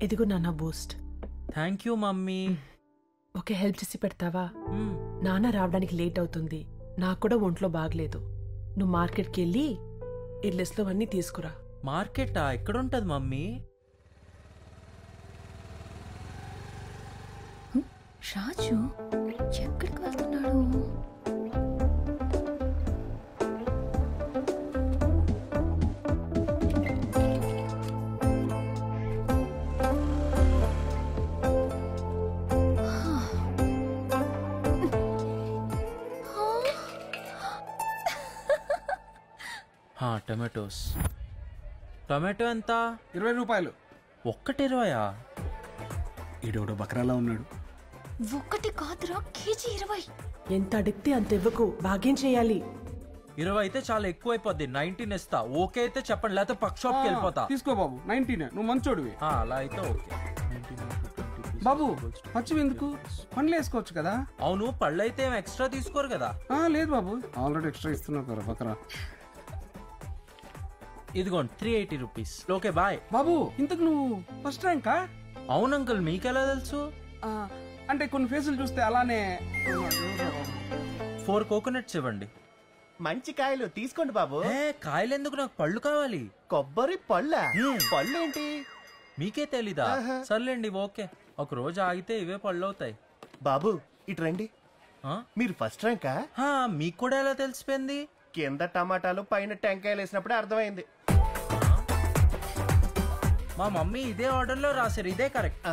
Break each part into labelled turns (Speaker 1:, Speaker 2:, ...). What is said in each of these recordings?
Speaker 1: ఎదిగో నాన్న Boost.
Speaker 2: Thank you mummy.
Speaker 1: Okay, help చేసి పెడతావా? నాన్న రావడానికి లేట్ అవుతుంది, నాకు కూడా ఒంట్లో బాగలేదు. నువ్వు మార్కెట్కి వెళ్ళి ఈ లిస్ట్లో అన్నీ తీసుకురా.
Speaker 2: మార్కెటా? ఎక్కడుంటది మమ్మీ?
Speaker 3: రాజు ఎక్కడికి వెళ్తున్నాడు?
Speaker 2: టొమాటోస్. టొమాటో ఎంత?
Speaker 4: 20 రూపాయలు.
Speaker 2: ఒక్కటి 20?
Speaker 4: ఈడోడు బకరాలా ఉన్నాడు.
Speaker 3: ఒక్కటి కాదురా, కేజీ 20.
Speaker 1: ఎంత అడిగితే అంత ఇవ్వకు, భాగ్యం చేయాలి.
Speaker 2: 20 అయితే చాలా ఎక్కువ అయిపోద్ది. 19 ఇస్తా. ఓకే అయితే చెప్పండి, లేకపోతే పక్క షాప్కి వెళ్ళిపోతా.
Speaker 4: తీసుకో బాబు, 19. నువ్వు మంచోడివి.
Speaker 2: అలా అయితే ఓకే.
Speaker 4: బాబు పచ్చివి ఎందుకు? పండ్లు వేసుకోవచ్చు కదా.
Speaker 2: అవును, పళ్ళు అయితే ఏం ఎక్స్ట్రా తీసుకోరు కదా?
Speaker 4: లేదు బాబు, ఆల్రెడీ ఎక్స్ట్రా ఇస్తున్నావు కదా బకరా.
Speaker 2: ఇదిగోండి 380 రూపీస్. Okay bye.
Speaker 4: బాబు ఇంతకు నువ్వు ఫస్ట్ ర్యాంకా?
Speaker 2: అవును అంకుల్, మీకెలా తెలుసు?
Speaker 4: అంటే కొన్ని ఫేసులు చూస్తే అలానే.
Speaker 2: 4 కోకోనట్స్ ఇవ్వండి.
Speaker 5: మంచి కాయలు తీసుకోండి బాబు.
Speaker 2: కాయలు ఎందుకు, నాకు పళ్ళు కావాలి.
Speaker 5: కొబ్బరి పళ్ళ? పళ్ళు ఏంటి
Speaker 2: మీకే తెలీదా? సర్లేండి ఓకే, ఒక రోజు ఆగితే ఇవే పళ్ళు అవుతాయి.
Speaker 5: బాబు ఇటు రండి. మీరు ఫస్ట్ ర్యాంకా?
Speaker 2: మీకు కూడా ఎలా తెలిసిపోయింది?
Speaker 5: కింద టమాటాలు పైన టెంకాయలు వేసినప్పుడే అర్థమైంది.
Speaker 2: మా మమ్మీ ఇదే ఆర్డర్ లో రాశారు, ఇదే కరెక్ట్.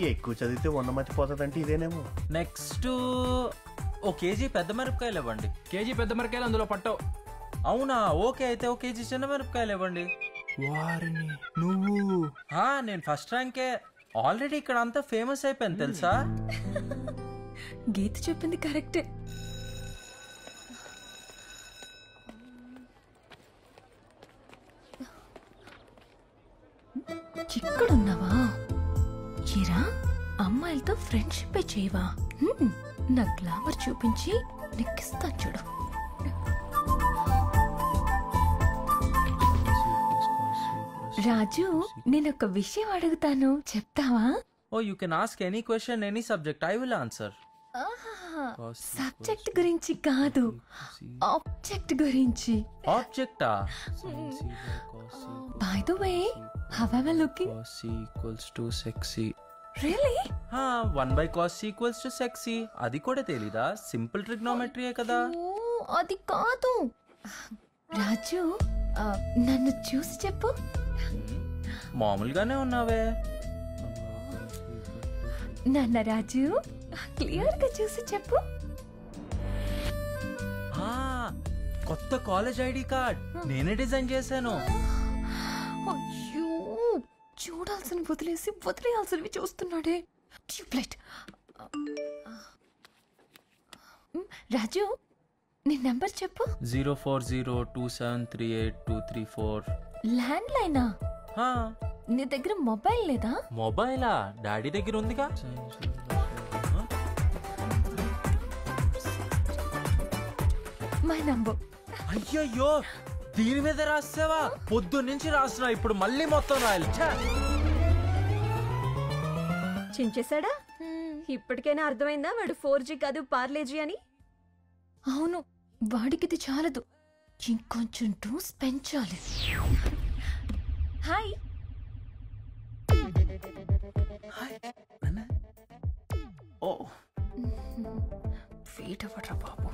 Speaker 5: ఎక్కువ చదివితే ఉన్నమతి పోతుందంటే ఇదేనేమో.
Speaker 2: నెక్స్ట్ 1 కేజీ పెద్ద మిరపకాయలు ఇవ్వండి.
Speaker 4: కేజీ పెద్ద మిరపకాయలు అందులో పట్టవు.
Speaker 2: అవునా? ఓకే అయితే 1 కేజీ చిన్న మిరపకాయలు ఇవ్వండి.
Speaker 4: వారిని నువ్వు?
Speaker 2: నేను ఫస్ట్ ర్యాంకే. ఆల్రెడీ ఇక్కడ అంతా ఫేమస్ అయిపోయింది తెలుసా?
Speaker 3: గీత చెప్పింది కరెక్టే. ఇక్కడున్నావా? చిరా అమ్మాయిలతో ఫ్రెండ్షిప్ చేయవా? నా గ్లామర్ చూపించి నెక్కిస్తా చూడు. రాజు, నేనొక విషయం అడుగుతాను, చెప్తావా?
Speaker 2: You can ask any question, any subject, I will answer.
Speaker 3: Subject గురించి కాదు, ఆబ్జెక్ట్ గురించి.
Speaker 2: ఆబ్జెక్టా?
Speaker 3: By the way, how are you looking?
Speaker 2: cos equals to sexy.
Speaker 3: Really?
Speaker 2: 1/cos equals to sexy. అది కూడా తెలీదా? సింపుల్ ట్రిగ్నోమెట్రీయే కదా.
Speaker 3: అది కాదు. రాజు, నన్ను చూసి చెప్పు.
Speaker 2: మామూలుగానే ఉన్నావే.
Speaker 3: నాన్న రాజు, క్లియర్ గా చూసి చెప్పు.
Speaker 2: కొత్త కాలేజ్ ఐడి కార్డ్ నేనే డిజైన్ చేశాను.
Speaker 3: అయ్యో, చూడాల్సిన వదిలేసి వదిలేయాల్సినవి చూస్తున్నాడే. ట్యూబ్లైట్. రాజు, నీ నెంబర్ చెప్పు.
Speaker 2: 0402738234.
Speaker 3: ల్యాండ్ లైనా? నీ దగ్గర మొబైల్ లేదా?
Speaker 2: మొబైలా? డాడీ దగ్గర ఉందిగా.
Speaker 3: My number.
Speaker 2: అయ్యయ్యో, దీని మీద రాసావా? పొద్దున్నుంచి రాస్తున్నా, ఇప్పుడు మళ్ళీ మొత్తం రాయాలి.
Speaker 6: చించేశాడా? ఇప్పటికైనా అర్థమైందా వాడు 4G కాదు పార్లేజీ అని?
Speaker 3: అవును, వాడికిది చాలదు, ఇంకొంచెం డోస్ పెంచాలి. హాయ్. వెయిట్ అవ్వట్రా బాబు,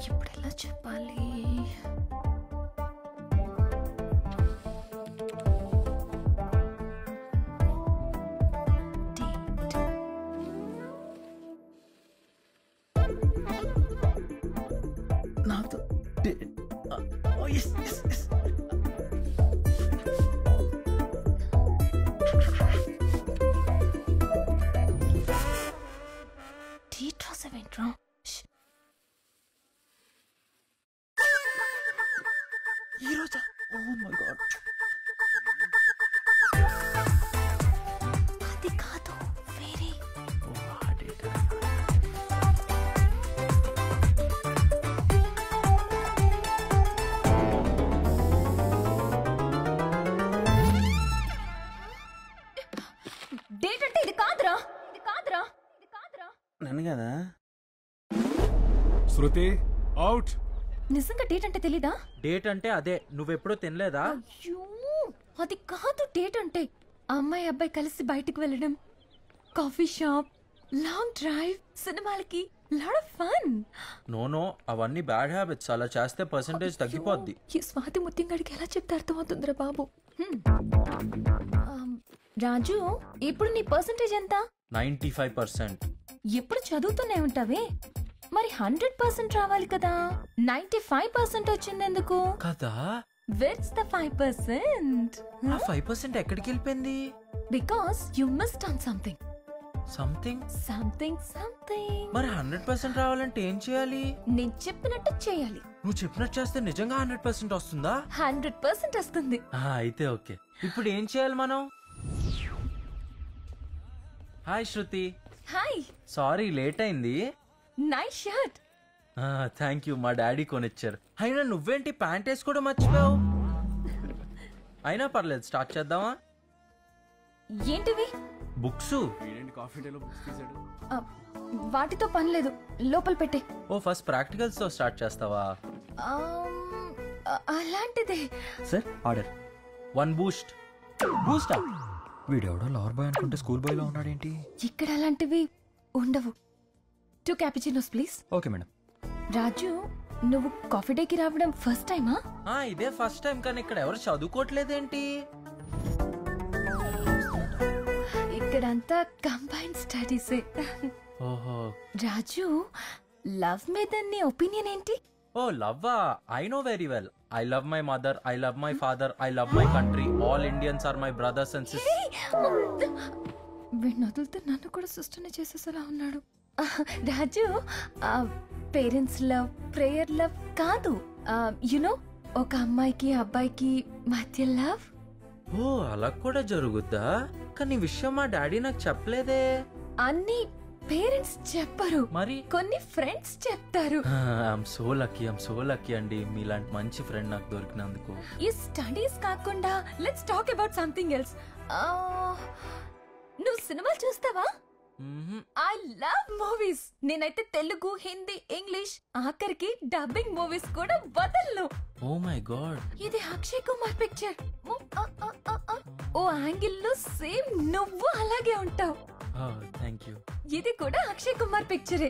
Speaker 3: ఇప్పుడు ఎలా చెప్పాలి?
Speaker 2: నాతో
Speaker 4: చెప్పాను కదా.
Speaker 7: శృతి అవుట్.
Speaker 3: నిజంగా డేట్ అంటే తెలీదా?
Speaker 2: డేట్ అంటే అదే, నువ్వెప్పుడూ తినలేదా?
Speaker 3: అయ్యో అది కాదు డేట్ అంటే. అమ్మాయి అబ్బాయి కలిసి బయటికి వెళ్ళడం, కాఫీ షాప్, లాంగ్ డ్రైవ్, సినిమాలకి, లాట్ ఆఫ్ ఫన్.
Speaker 2: నో అవన్నీ బ్యాడ్ హ్యాబిట్స్. అలా చేస్తే పర్సంటేజ్ తగ్గిపోద్ది.
Speaker 3: ఈ స్వాతి ముత్యంగాడికి ఎలా చెప్తే అర్థమవుతుందిరా బాబు. రాజు ఇప్పుడు నీ పర్సంటేజ్ ఎంత?
Speaker 2: 95%.
Speaker 3: ఎప్పుడు చదువుతూనే ఉంటావే, మరి 100% రావాలి కదా. 95% వచ్చిందెందుకు?
Speaker 2: కదా,
Speaker 3: Where's the 5%?
Speaker 2: ఆ 5% ఎక్కడికి వెళ్ళిపోయింది?
Speaker 3: Because you missed on something.
Speaker 2: Something. మరి 100% రావాలంటే ఏం చేయాలి?
Speaker 3: నేను చెప్పినట్టు చేయాలి.
Speaker 2: నువ్వు చెప్పినట్టు చేస్తే నిజంగా 100% వస్తుందా?
Speaker 3: 100% వస్తుంది.
Speaker 2: అయితే ఓకే. ఇప్పుడు ఏం చేయాలి మనం? హాయ్ శృతి.
Speaker 3: హాయ్.
Speaker 2: సారీ లేట్ అయింది.
Speaker 3: Nice shirt.
Speaker 2: థ్యాంక్ యూ, మా డాడీ కొనిచ్చారు. అయినా నువ్వేంటి ప్యాంట్ వేసి కూడా మర్చిపోయావు? అయినా పర్లేదు, స్టార్ట్ చేద్దామా?
Speaker 3: ఏంటివి?
Speaker 2: బుక్స్.
Speaker 7: కాఫీ డేలో బుక్స్ తీసాడు.
Speaker 3: వాటితో పని లేదు, లోపల పెట్టే.
Speaker 2: ఓ ఫస్ట్ ప్రాక్టికల్స్ తో స్టార్ట్ చేస్తావా?
Speaker 3: అలాంటిదే.
Speaker 5: Sir order.
Speaker 2: 1 బూస్ట్. బూస్టా?
Speaker 8: వీడెవడో లవర్ బాయ్ అనుకుంటే స్కూల్ బాయ్ లో ఉన్నాడేంటి?
Speaker 3: ఇక్కడ అలాంటివి ఉండవు. 2 cappuccinos please.
Speaker 8: Okay madam.
Speaker 3: Raju నువ్వు కాఫీ డేకి రావడం ఫస్ట్ టైమా?
Speaker 2: ఇదే ఫస్ట్ టైం. కానీ ఇక్కడ ఎవరు చదువుకోవట్లేదేంటి?
Speaker 3: ఇక్కడంతా కంబైన్డ్ స్టడీసే.
Speaker 2: ఓహో.
Speaker 3: రాజు లవ్ మీద నీ ఒపీనియన్ ఏంటి?
Speaker 2: ఓ లవ్వా? I know very well. I love my mother, I love my father, I love my country. All Indians are my brothers and sisters.
Speaker 3: వీడిని వదిలితే నన్ను కూడా సిస్టర్ని చేసేసేలా ఉన్నాడు. Raju parents love, prayer love కాదు. యునో ఒక అమ్మాయికి అబ్బాయికి మధ్య లవ్.
Speaker 2: ఓ అలా కూడా జరుగుద్దా? కానీ విషయం మా డాడీ నాకు చెప్పలేదే.
Speaker 3: అన్ని పేరెంట్స్ చెప్పరు,
Speaker 2: మరి
Speaker 3: కొన్ని ఫ్రెండ్స్ చెప్తారు.
Speaker 2: ఐఎమ్ సో లక్కీ అండి, మీలాంటి మంచి ఫ్రెండ్ నాకు దొరికినందుకు.
Speaker 3: ఈ స్టడీస్ కాకుండా let's talk about something else. నువ్వు సినిమాలు చూస్తావా? I love movies. నేనైతే తెలుగు, హిందీ, ఇంగ్లీష్, ఆఖరికి డబ్బింగ్ మూవీస్ కూడా వదలను.
Speaker 2: Oh my God.
Speaker 3: ఇది Akshay Kumar picture. Oh angle లో సేమ్ నువ్వు అలాగే ఉంటావు.
Speaker 2: Thank you.
Speaker 3: ఇది కూడా అక్షయ్ కుమార్ పిక్చరే.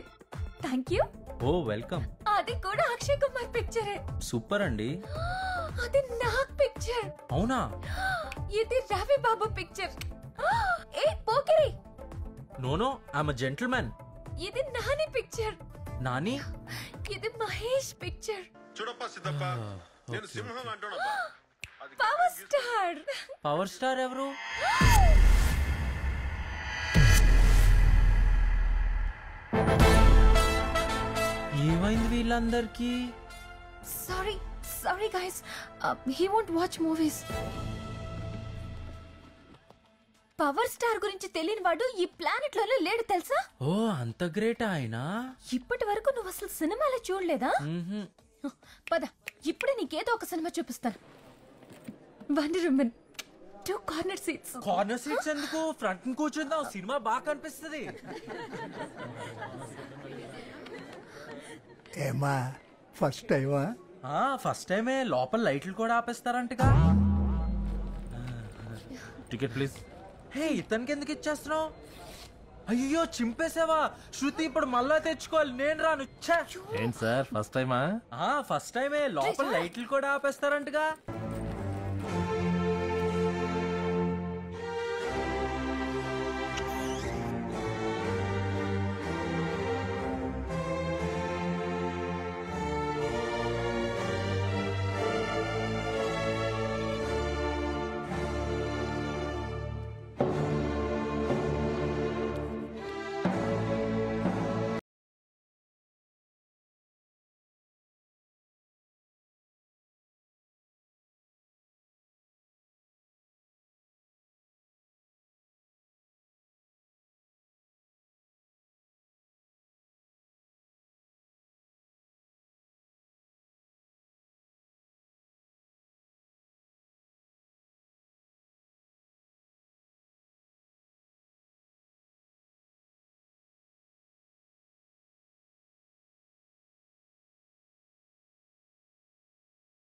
Speaker 3: Thank you.
Speaker 2: Oh welcome.
Speaker 3: అది కూడా అక్షయ్ కుమార్ పిక్చరే.
Speaker 2: సూపర్ అండి.
Speaker 3: అది నాగ్ పిక్చర్.
Speaker 2: అవునా?
Speaker 3: ఇది రవి బాబు పిక్చర్. ఏ Pokiri.
Speaker 2: No I'm a gentleman.
Speaker 3: ఇది నాని పిక్చర్.
Speaker 2: నాని?
Speaker 3: ఇది మహేష్ పిక్చర్.
Speaker 9: చూడప్పా సిద్ధప్ప, నేను సింహం అంటున్నా.
Speaker 3: Power star.
Speaker 2: పవర్ స్టార్ ఎవరు? ఏమైంది వీళ్ళందరికీ?
Speaker 3: Sorry guys, he won't watch movies. Power star గురించి తెలియని వాడు ఈ ప్లానెట్ లోనే లేడు తెలుసా?
Speaker 2: ఓ అంత గ్రేట్ ఆయన.
Speaker 3: ఇప్పటి వరకు నువ్వు అసలు సినిమాలో చూడలేదా? పద ఇప్పుడే నీకేదో ఒక సినిమా చూపిస్తాను. Wonder women. 2 corner seats.
Speaker 2: Corner seats ఎందుకు? ఫ్రంట్ కూర్చుందాం, సినిమా బాగా కనిపిస్తుంది.
Speaker 10: ఏమా ఫస్ట్ టైమా?
Speaker 2: ఫస్ట్ టైమే. లోపల లైట్లు కూడా ఆపేస్తారంటగా. Ticket please. హే ఇతనికి ఎందుకు ఇచ్చేస్తున్నావు? అయ్యో చింపేసావా? శృతి ఇప్పుడు మళ్ళా తెచ్చుకోవాలి, నేను రాను.
Speaker 8: ఏంటి సార్ ఫస్ట్ టైమా?
Speaker 2: ఫస్ట్ టైమే. లోపల లైట్లు కూడా ఆపేస్తారంటగా.